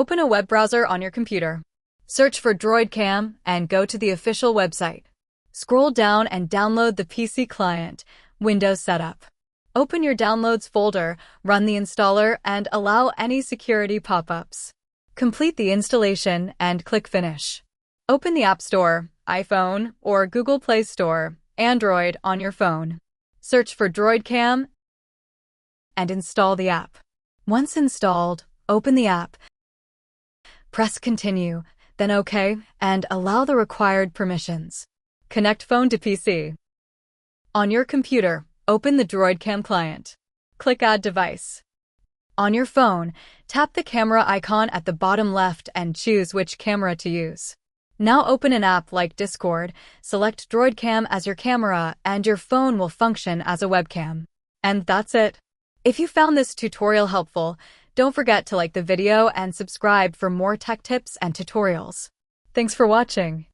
Open a web browser on your computer. Search for Webcam and go to the official website. Scroll down and download the PC client, Windows Setup. Open your Downloads folder, run the installer, and allow any security pop-ups. Complete the installation and click Finish. Open the App Store, iPhone, or Google Play Store, Android, on your phone. Search for Webcam and install the app. Once installed, open the app, press Continue, then OK, and allow the required permissions. Connect phone to PC. On your computer, open the Webcam client. Click Add Device. On your phone, tap the camera icon at the bottom left and choose which camera to use. Now open an app like Discord, select Webcam as your camera, and your phone will function as a webcam. And that's it. If you found this tutorial helpful, don't forget to like the video and subscribe for more tech tips and tutorials. Thanks for watching.